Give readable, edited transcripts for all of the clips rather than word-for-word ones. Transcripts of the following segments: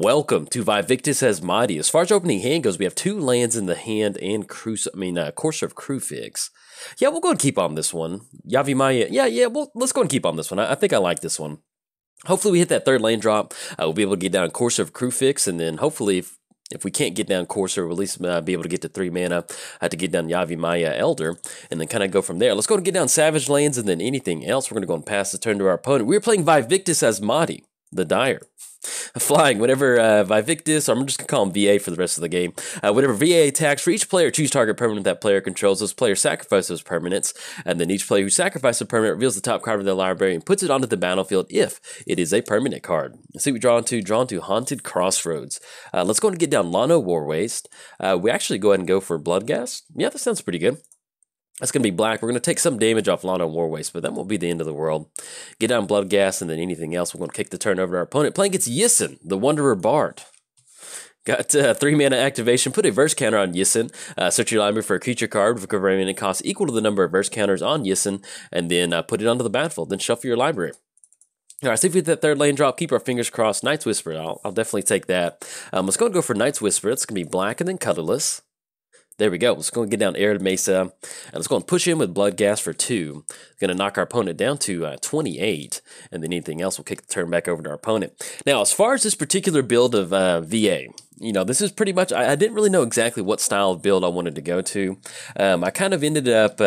Welcome to Vaevictis Asmadi. As far as opening hand goes, we have two lands in the hand and Courser of Crufix. Yeah, we'll go and keep on this one. Yavi Maya. Let's go and keep on this one. I think I like this one. Hopefully we hit that third land drop. We'll be able to get down Courser of Crufix, and then hopefully if we can't get down Courser, we'll at least be able to get to 3 mana to get down Yavi Maya Elder, and then kind of go from there. Let's go and get down Savage Lands, and then anything else. We're going to go and pass the turn to our opponent. We're playing Vaevictis Asmadi, the Dire. Flying, whenever Vaevictis, or I'm just going to call him VA for the rest of the game. Whenever VA attacks, for each player, choose target permanent that player controls. Those players sacrifice those permanents, and then each player who sacrifices a permanent reveals the top card of their library and puts it onto the battlefield if it is a permanent card. Let's see what we draw into Haunted Crossroads. Let's go and get down Lano Warwaste. We actually go ahead and go for Bloodghast. Yeah, that sounds pretty good. That's going to be black. We're going to take some damage off Lano Warwaste, but that won't be the end of the world. Get down Bloodghast, and then anything else. We're going to kick the turn over to our opponent. Playing against Yisan, the Wanderer Bard. Got 3 mana activation. Put a verse counter on Yisan. Search your library for a creature card with a remaining cost equal to the number of verse counters on Yisan, and then put it onto the battlefield. Then shuffle your library. All right, see if we get that third lane drop. Keep our fingers crossed. Night's Whisper. I'll definitely take that. Let's go and go for Night's Whisper. It's going to be black and then colorless. There we go. Let's go and get down Arid Mesa, and let's go and push in with Bloodghast for 2. Going to knock our opponent down to 28, and then anything else will kick the turn back over to our opponent. Now, as far as this particular build of VA, this is pretty much, I didn't really know exactly what style of build I wanted to go to. I kind of ended up,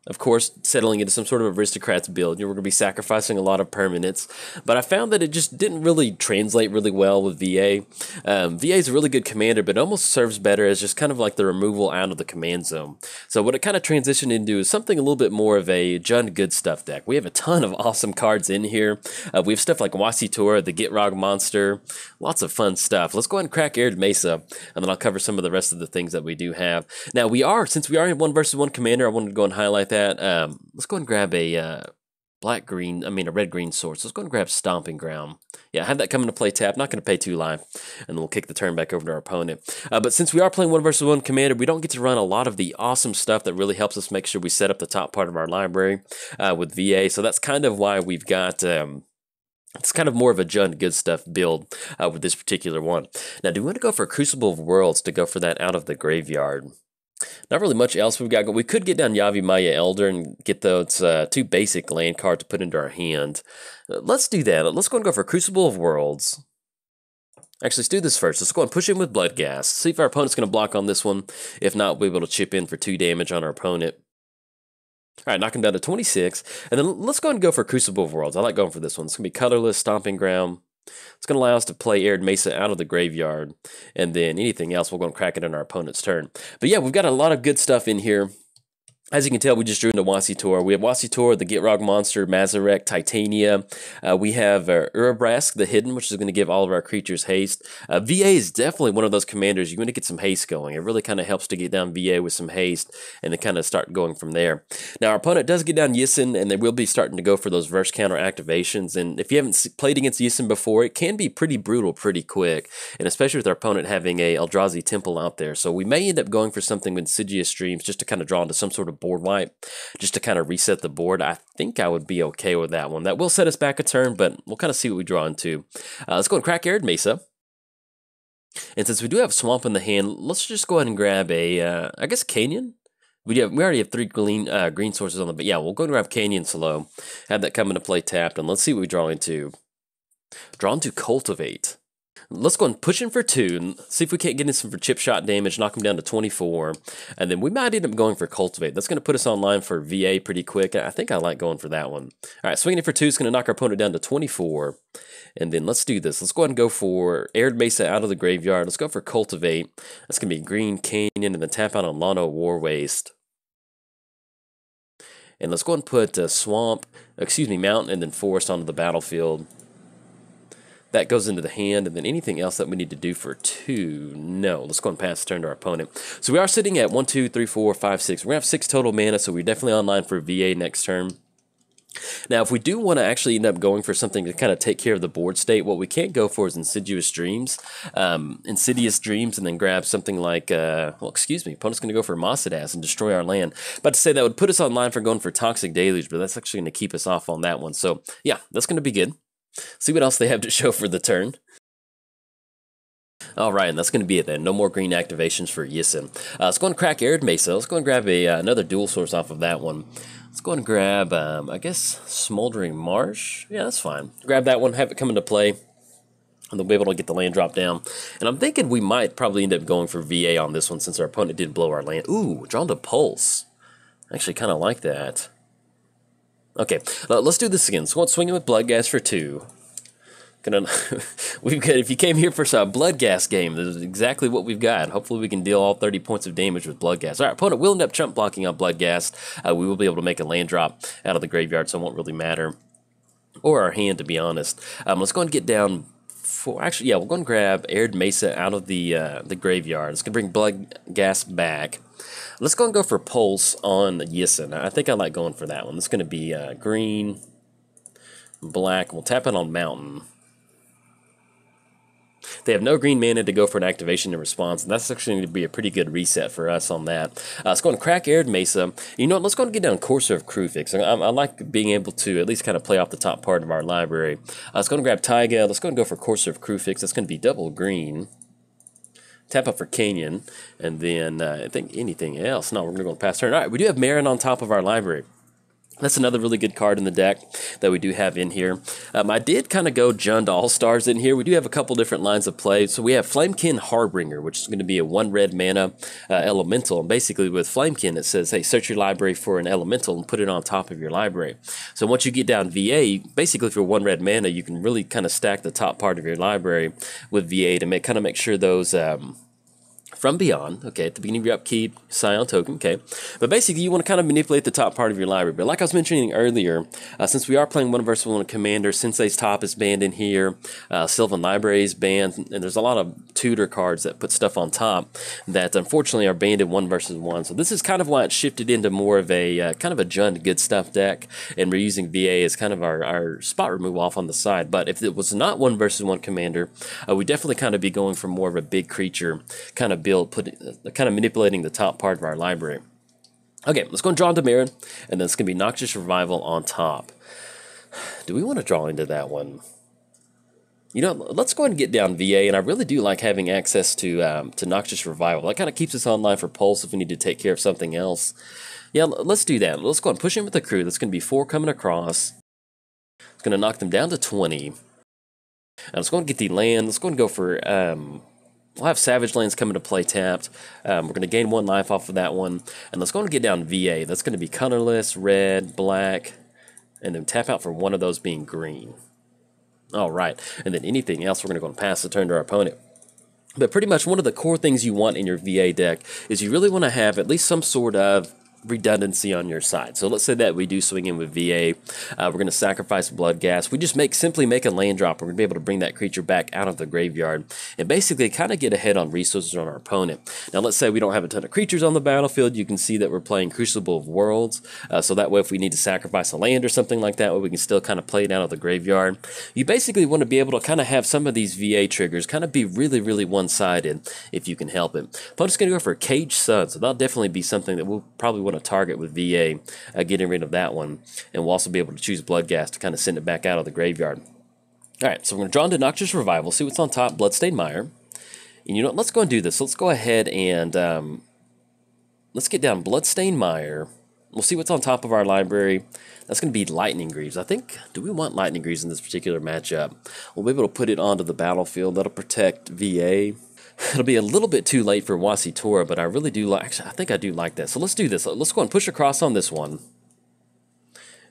of course, settling into some sort of aristocrats build. We're going to be sacrificing a lot of permanents, but I found that it just didn't really translate really well with VA. VA is a really good commander, but it almost serves better as just kind of like the removal out of the command zone. So what it kind of transitioned into is something a little bit more of a Jund Good Stuff deck. We have a ton of awesome cards in here. We have stuff like Wasitora, the Gitrog Monster, lots of fun stuff. Let's go ahead and crack Arid Mesa, and then I'll cover some of the rest of the things that we do have. Now, since we are in 1 versus 1 commander, I wanted to go and highlight that. Let's go and grab a red-green source. Let's go and grab Stomping Ground. Yeah, I have that coming to play tap. Not going to pay 2 life, and then we'll kick the turn back over to our opponent. But since we are playing 1 versus 1 commander, we don't get to run a lot of the awesome stuff that really helps us make sure we set up the top part of our library with VA. So that's kind of why we've got... it's kind of more of a Jund Good Stuff build with this particular one. Now, do we want to go for Crucible of Worlds to go for that out of the graveyard? Not really much else we've got. We could get down Yavi Maya Elder and get those 2 basic land cards to put into our hand. Let's do that. Let's go and go for Crucible of Worlds. Actually, let's do this first. Let's go and push in with Bloodghast. See if our opponent's going to block on this one. If not, we'll be able to chip in for 2 damage on our opponent. All right, knock him down to 26. And then let's go and go for Crucible of Worlds. I like going for this one. It's going to be colorless, Stomping Ground. It's going to allow us to play Arid Mesa out of the graveyard, and then anything else, we're going to crack it on our opponent's turn. But yeah, we've got a lot of good stuff in here. As you can tell, we just drew into Wasitora. We have Wasitora, the Gitrog Monster, Mazarek, Titania. We have Urabrask, the Hidden, which is going to give all of our creatures haste. VA is definitely one of those commanders. You're going to get some haste going. It really kind of helps to get down VA with some haste and then kind of start going from there. Now, our opponent does get down Yisan, and they will be starting to go for those verse counter activations. And if you haven't played against Yisan before, it can be pretty brutal pretty quick, and especially with our opponent having a Eldrazi Temple out there. So we may end up going for something with Insidious Dreams just to kind of draw into some sort of board wipe, just to kind of reset the board. I think I would be okay with that one. That will set us back a turn, but we'll kind of see what we draw into. Let's go and crack Arid Mesa. And since we do have Swamp in the hand, let's just go ahead and grab a, I guess, Canyon? We already have 3 green sources on the, but yeah, we'll go and grab Canyon slow. Have that come into play tapped, and let's see what we draw into. Draw into Cultivate. Let's go and push in for 2 and see if we can't get in some for chip shot damage, knock him down to 24, and then we might end up going for Cultivate. That's going to put us online for VA pretty quick. I think I like going for that one. All right, swinging in for 2 is going to knock our opponent down to 24, and then let's do this. Let's go ahead and go for Arid Mesa out of the graveyard. Let's go for Cultivate. That's going to be Green Canyon, and then tap out on Lano Warwaste. And let's go ahead and put Mountain, and then Forest onto the battlefield. That goes into the hand, and then anything else that we need to do for 2, no. Let's go and pass the turn to our opponent. So we are sitting at 1, 2, 3, 4, 5, 6. We're going to have 6 total mana, so we're definitely online for VA next turn. Now, if we do want to actually end up going for something to kind of take care of the board state, what we can't go for is Insidious Dreams. Insidious Dreams, and then grab something like, opponent's going to go for Mossadas and destroy our land. But to say that would put us online for going for Toxic Deluge, but that's actually going to keep us off on that one. So, yeah, that's going to be good. See what else they have to show for the turn. All right, and that's going to be it then. No more green activations for Yisan. Let's go and crack Arid Mesa. Let's go and grab another dual source off of that one. Let's go and grab, I guess, Smoldering Marsh. Yeah, that's fine. Grab that one, have it come into play, and they'll be able to get the land drop down. And I'm thinking we might probably end up going for VA on this one since our opponent did blow our land. Ooh, drawn to Pulse. I actually kind of like that. Okay, let's do this again. So let's swing it with Bloodghast for 2. We've got, if you came here for some Bloodghast game, this is exactly what we've got. Hopefully we can deal all 30 points of damage with Bloodghast. All right, opponent will end up chump blocking on Bloodghast. We will be able to make a land drop out of the graveyard, so it won't really matter. Or our hand, to be honest. Let's go and get down for, actually, yeah, we'll go and grab Arid Mesa out of the graveyard. It's going to bring Bloodghast back. Let's go and go for Pulse on Yisan. I think I like going for that one. It's going to be green, black. We'll tap it on Mountain. They have no green mana to go for an activation in response, and that's actually going to be a pretty good reset for us on that. Let's go and crack Arid Mesa. You know what, let's go and get down Courser of Crufix. I like being able to at least kind of play off the top part of our library. Let's go and grab Taiga. Let's go and go for Courser of Crufix. That's going to be double green. Tap up for Canyon, and then I think anything else. No, we're going to go past turn. All right, we do have Marin on top of our library. That's another really good card in the deck that we do have in here. I did kind of go Jund All-Stars in here. We do have a couple different lines of play. So we have Flamekin Harbinger, which is going to be a 1 red mana elemental. And basically with Flamekin, it says, hey, search your library for an elemental and put it on top of your library. So once you get down VA, basically for 1 red mana, you can really kind of stack the top part of your library with VA to make sure those... from beyond, okay, at the beginning of your upkeep, Scion token, okay. But basically, you want to kind of manipulate the top part of your library. But like I was mentioning earlier, since we are playing 1 versus 1 Commander, Sensei's Top is banned in here, Sylvan Library is banned, and there's a lot of tutor cards that put stuff on top that unfortunately are banned in 1 versus 1. So this is kind of why it shifted into more of a kind of a Jund good stuff deck, and we're using VA as kind of our spot removal off on the side. But if it was not 1 versus 1 Commander, we definitely kind of be going for more of a big creature kind of build, kind of manipulating the top part of our library. Okay, let's go and draw into Marin, and then it's going to be Noxious Revival on top. Do we want to draw into that one? You know, let's go ahead and get down VA, and I really do like having access to Noxious Revival. That kind of keeps us online for Pulse if we need to take care of something else. Yeah, let's do that. Let's go and push in with the crew. That's going to be 4 coming across. It's going to knock them down to 20. And let's go and get the land. Let's go and go for... we'll have Savage Lands come into play tapped. We're going to gain 1 life off of that one. And let's go and get down VA. That's going to be colorless, red, black, and then tap out for one of those being green. All right. And then anything else, we're going to go and pass the turn to our opponent. But pretty much one of the core things you want in your VA deck is you really want to have at least some sort of redundancy on your side. So let's say that we do swing in with VA. We're going to sacrifice Bloodghast. We just simply make a land drop. We're going to be able to bring that creature back out of the graveyard and basically kind of get ahead on resources on our opponent. Now let's say we don't have a ton of creatures on the battlefield. You can see that we're playing Crucible of Worlds. So that way if we need to sacrifice a land or something like that, we can still kind of play it out of the graveyard. You basically want to be able to kind of have some of these VA triggers kind of be really, really one-sided if you can help it. Opponent's going to go for Cage Sun. So that'll definitely be something that we'll probably want to target with VA, getting rid of that one, and we'll also be able to choose Bloodghast to kind of send it back out of the graveyard. Alright, so we're going to draw into Noxious Revival, see what's on top, Bloodstained Mire, and you know what, let's go and do this. Let's go ahead and let's get down Bloodstained Mire. We'll see what's on top of our library. That's going to be Lightning Greaves. I think, do we want Lightning Greaves in this particular matchup? We'll be able to put it onto the battlefield. That'll protect VA. It'll be a little bit too late for Wasitora, but I really do like, actually, I think I do like that. So let's do this. Let's go and push across on this one.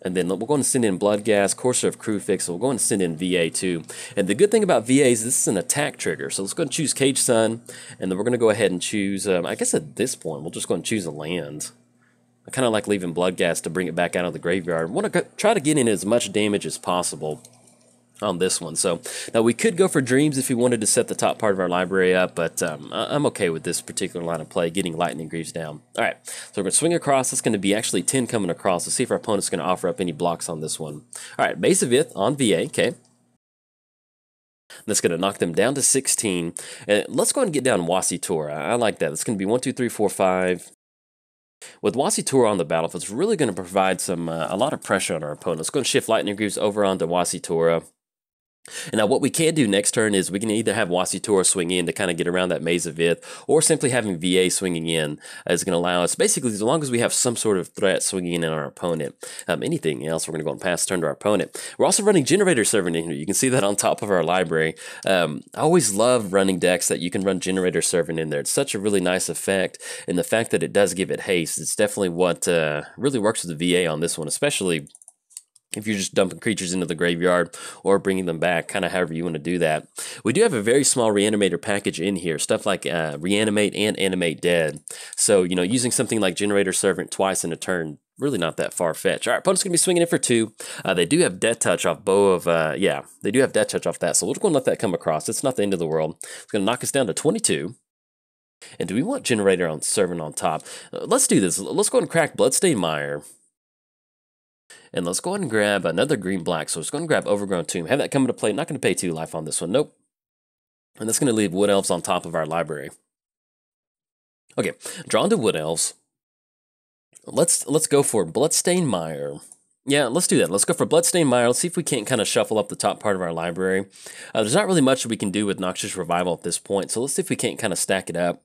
And then we're going to send in Bloodghast, Courser of Crufix, so we're going to send in VA too. And the good thing about VA is this is an attack trigger. So let's go and choose Cage Sun, and then we're going to go ahead and choose, I guess at this point, we'll just go and choose a land. I kind of like leaving Bloodghast to bring it back out of the graveyard. I want to try to get in as much damage as possible on this one. So now we could go for Dreams if we wanted to set the top part of our library up, but I'm okay with this particular line of play, getting Lightning Greaves down. All right, so we're going to swing across. It's going to be actually 10 coming across. Let's see if our opponent's going to offer up any blocks on this one. All right, Base of Ith on VA, okay. That's going to knock them down to 16. And let's go ahead and get down Wasitora. I like that. It's going to be 1, 2, 3, 4, 5. With Wasitora on the battlefield, it's really going to provide some a lot of pressure on our opponent. Let's go and shift Lightning Greaves over onto Wasitora. And now what we can do next turn is we can either have Wasitora swing in to kind of get around that Maze of Ith, or simply having VA swinging in is going to allow us, basically, as long as we have some sort of threat swinging in on our opponent. Anything else, we're going to go and pass turn to our opponent. We're also running Generator Servant in here. You can see that on top of our library. I always love running decks that you can run Generator Servant in there. It's such a really nice effect, and the fact that it does give it haste, it's definitely what really works with the VA on this one, especially if you're just dumping creatures into the graveyard or bringing them back, kind of however you want to do that. We do have a very small reanimator package in here, stuff like reanimate and animate dead. So, you know, using something like Generator Servant twice in a turn, really not that far-fetched. All right, opponent's going to be swinging in for 2. They do have Death Touch off Bow of, they do have Death Touch off that, so we're just going to let that come across. It's not the end of the world. It's going to knock us down to 22. And do we want Generator on Servant on top? Let's do this. Let's go ahead and crack Bloodstained Mire. And let's go ahead and grab another green-black. So let's go ahead and grab Overgrown Tomb. Have that come into play. Not going to pay 2 life on this one. Nope. And that's going to leave Wood Elves on top of our library. Okay, drawn to Wood Elves. Let's go for Bloodstained Mire. Yeah, let's do that. Let's go for Bloodstained Mire. Let's see if we can't kind of shuffle up the top part of our library. There's not really much we can do with Noxious Revival at this point, so let's see if we can't kind of stack it up.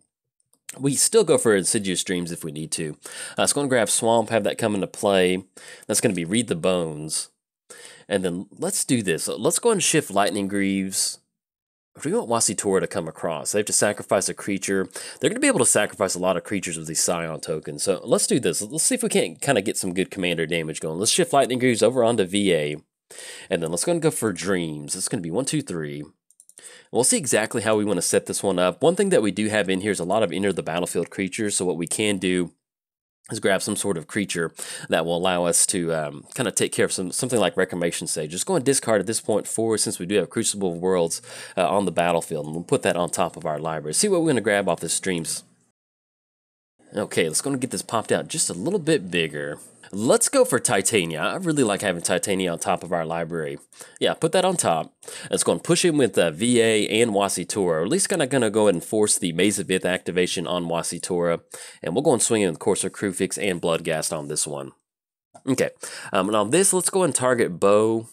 We still go for Insidious Dreams if we need to. Let's go and grab Swamp, have that come into play. That's going to be Read the Bones. And then let's do this. Let's go and shift Lightning Greaves. If we want Wasitora to come across, they have to sacrifice a creature. They're going to be able to sacrifice a lot of creatures with these Scion tokens. So let's do this. Let's see if we can't kind of get some good commander damage going. Let's shift Lightning Greaves over onto VA. And then let's go and go for Dreams. It's going to be 1, 2, 3. We'll see exactly how we want to set this one up. One thing that we do have in here is a lot of enter the battlefield creatures. So what we can do is grab some sort of creature that will allow us to kind of take care of something like Reclamation Sage. Just go and discard at this point forward, since we do have Crucible of Worlds on the battlefield. And we'll put that on top of our library. See what we're going to grab off the streams. Okay, let's go and get this popped out just a little bit bigger. Let's go for Titania. I really like having Titania on top of our library. Yeah, put that on top. Let's go and push in with VA and Wasitora. Or at least kind of going to go ahead and force the Maze of Ith activation on Wasitora. And we'll go and swing in with Courser Crufix and Bloodghast on this one. Okay, and on this, let's go and target Bow.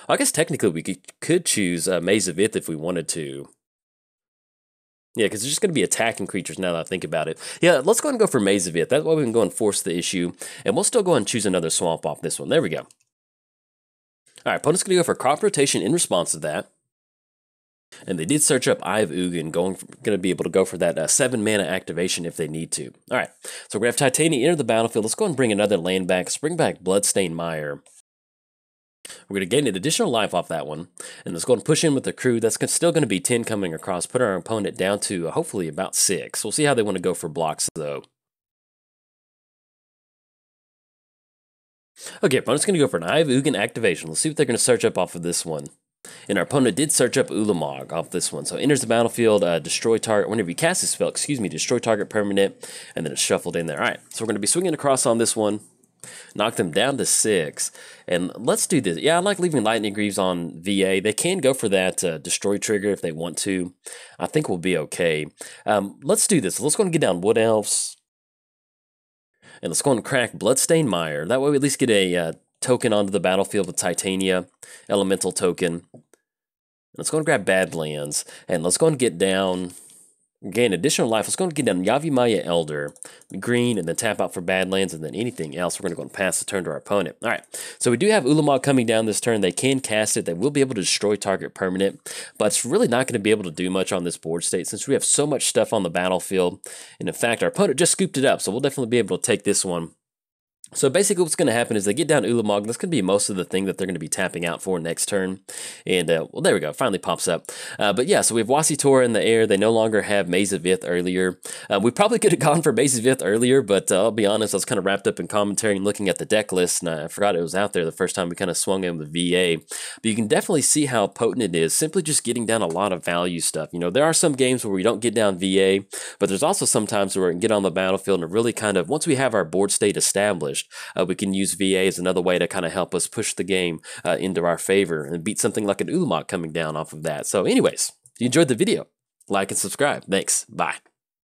I guess technically we could choose Maze of Ith if we wanted to. Yeah, because it's just going to be attacking creatures now that I think about it. Yeah, let's go ahead and go for Maze of Ith. That way we can go and force the issue. And we'll still go ahead and choose another swamp off this one. There we go. All right, opponent's going to go for Crop Rotation in response to that. And they did search up Eye of Ugin, going to be able to go for that 7 mana activation if they need to. All right, so we're going to have Titania enter the battlefield. Let's go ahead and bring another land back. Let's bring back Bloodstained Mire. We're going to gain an additional life off that one. And let's go and push in with the crew. That's still going to be 10 coming across. Put our opponent down to hopefully about 6. We'll see how they want to go for blocks, though. Okay, opponent's going to go for an Eye of Ugin activation. Let's see what they're going to search up off of this one. And our opponent did search up Ulamog off this one. So enters the battlefield, destroy target. Whenever you cast this spell, destroy target permanent. And then it's shuffled in there. All right, so we're going to be swinging across on this one. Knock them down to 6. And let's do this. Yeah, I like leaving Lightning Greaves on VA. They can go for that destroy trigger if they want to. I think we'll be okay. Let's do this. Let's go and get down Wood Elves. And let's go and crack Bloodstained Mire. That way we at least get a token onto the battlefield with Titania. Elemental token. Let's go and grab Badlands. And let's go and get down... Gain additional life. Let's go and get down Yavimaya Elder, green, and then tap out for Badlands, and then anything else. We're going to go and pass the turn to our opponent. All right, so we do have Ulamog coming down this turn. They can cast it. They will be able to destroy target permanent, but it's really not going to be able to do much on this board state since we have so much stuff on the battlefield. And in fact, our opponent just scooped it up, so we'll definitely be able to take this one. So basically what's going to happen is they get down Ulamog. That's going to be most of the thing that they're going to be tapping out for next turn. And, well, there we go. It finally pops up. But yeah, so we have Wasitora in the air. They no longer have Maze of Ith earlier. We probably could have gone for Maze of Ith earlier, but I'll be honest, I was kind of wrapped up in commentary and looking at the deck list, and I forgot it was out there the first time we kind of swung in with VA. But you can definitely see how potent it is, simply just getting down a lot of value stuff. You know, there are some games where we don't get down VA, but there's also some times where we can get on the battlefield and really kind of, once we have our board state established, we can use VA as another way to kind of help us push the game into our favor and beat something like an Ulamog coming down off of that. So anyways, if you enjoyed the video, like and subscribe. Thanks. Bye.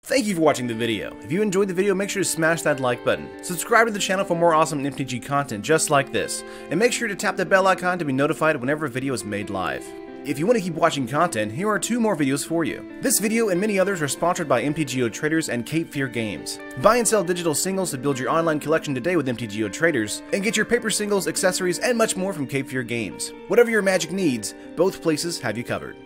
Thank you for watching the video. If you enjoyed the video, make sure to smash that like button. Subscribe to the channel for more awesome MTG content just like this. And make sure to tap the bell icon to be notified whenever a video is made live. If you want to keep watching content, here are 2 more videos for you. This video and many others are sponsored by MTGO Traders and Cape Fear Games. Buy and sell digital singles to build your online collection today with MTGO Traders, and get your paper singles, accessories, and much more from Cape Fear Games. Whatever your Magic needs, both places have you covered.